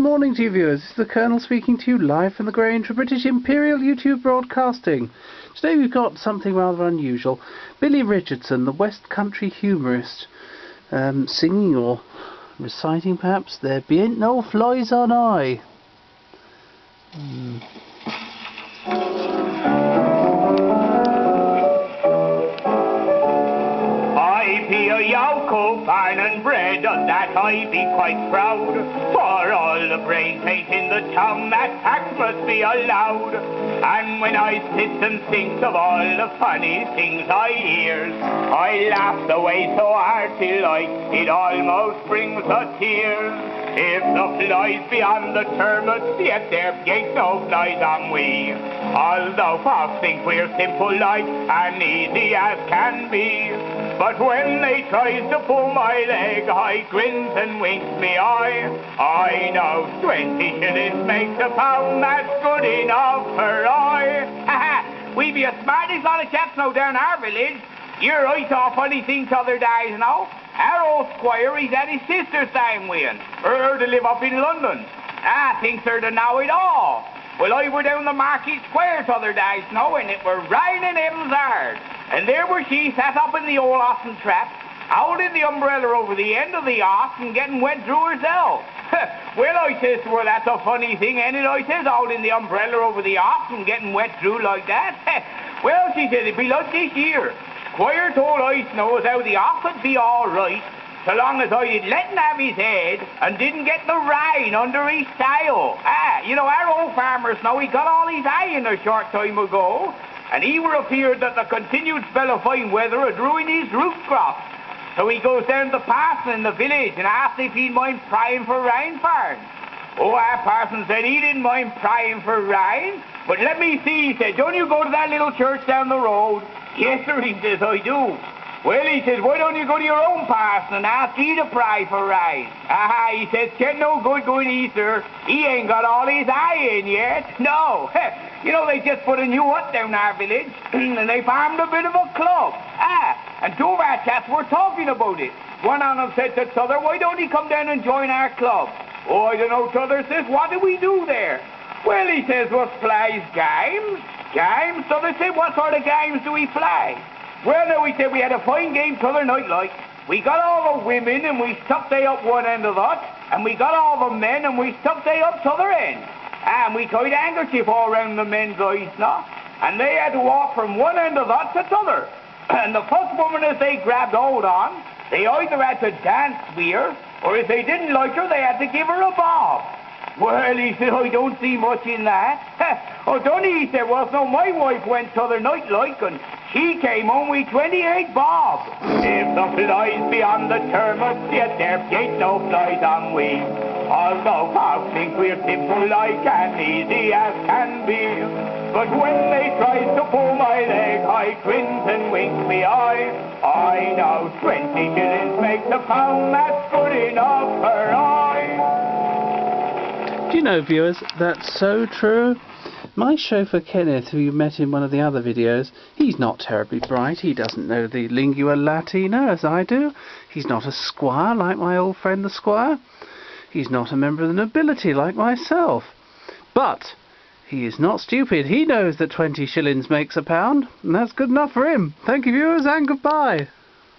Good morning to you viewers, this is the Colonel speaking to you live from the Grange for British Imperial YouTube Broadcasting. Today we've got something rather unusual. Billie Richardson, the West Country Humourist, singing or reciting perhaps, "There beant no flies on I." I be a yoke of barn and bread, on that I be quite proud. For all the brains ain't in the town, that tax must be allowed. And when I sits and thinks of all the funny things I hears, I laugh the way so hearty like it almost brings the tears. If the flies be on the turbots, yet there ain't no flies on we. Although folks think we're simple like and easy as can be. But when they tries to pull my leg, I grins and winks me eye. I know 20 shillings makes a pound, that's good enough for I. Ha ha! We be a smartest lot of chaps now down our village. You're right, saw funny things other days, you know. Our old squire, he's at his sister's staying with him. Her to live up in London. Thinks her to know it all. Well, I were down the Market Square t'other days, now, and it were raining heavens hard. And there were she sat up in the old ossen trap, holding the umbrella over the end of the oss and getting wet through herself. Well, I says to her, that's a funny thing, ain't it? I says, holding the umbrella over the oss and getting wet through like that. Well, she said, it'd be like this year. Squire told I to know as how the oss would be all right, so long as I'd let him have his head and didn't get the rain under his tail. You know, our old farmers know he got all his hay in a short time ago, and he were afeard that the continued spell of fine weather had ruined his root crops. So he goes down to the parson in the village and asks if he'd mind praying for rain for him. Oh, our parson said he didn't mind praying for rain, but let me see, he said, don't you go to that little church down the road? Yes, sir, he says, I do. Well, he says, why don't you go to your own parson and ask he to pray for rain? He says, can't no good going he, sir. He ain't got all his eye in yet. No. You know, they just put a new hut down our village, and they formed a bit of a club. And two of our chaps were talking about it. One of them said to t'other, why don't he come down and join our club? Oh, I don't know, t'other says, what do we do there? Well, he says, what plays games? Games? T'other said, what sort of games do we play? Well, no, we said we had a fine game t'other night, like. We got all the women and we stuck they up one end of the hut, and we got all the men and we stuck they up t'other end. And we tied a handkerchief all round the men's eyes, no? And they had to walk from one end of the hut to t'other. And the first woman as they grabbed hold on, they either had to dance with her, or if they didn't like her, they had to give her a bob. Well, he said, I don't see much in that. Oh, don't he said, well, no, my wife went t'other night, like, and she came home with 28 bob. If the flies be on the termites, yet there ain't no flies on we. Although folks think we're simple like and easy as can be. But when they tries to pull my leg, I grins and winks me eye. I know 20 shillings makes a pound, that's good enough for I. Do you know, viewers, that's so true? My chauffeur Kenneth, who you met in one of the other videos, he's not terribly bright. He doesn't know the lingua latina as I do. He's not a squire like my old friend the squire. He's not a member of the nobility like myself. But he is not stupid. He knows that 20 shillings makes a pound, and that's good enough for him. Thank you, viewers, and goodbye.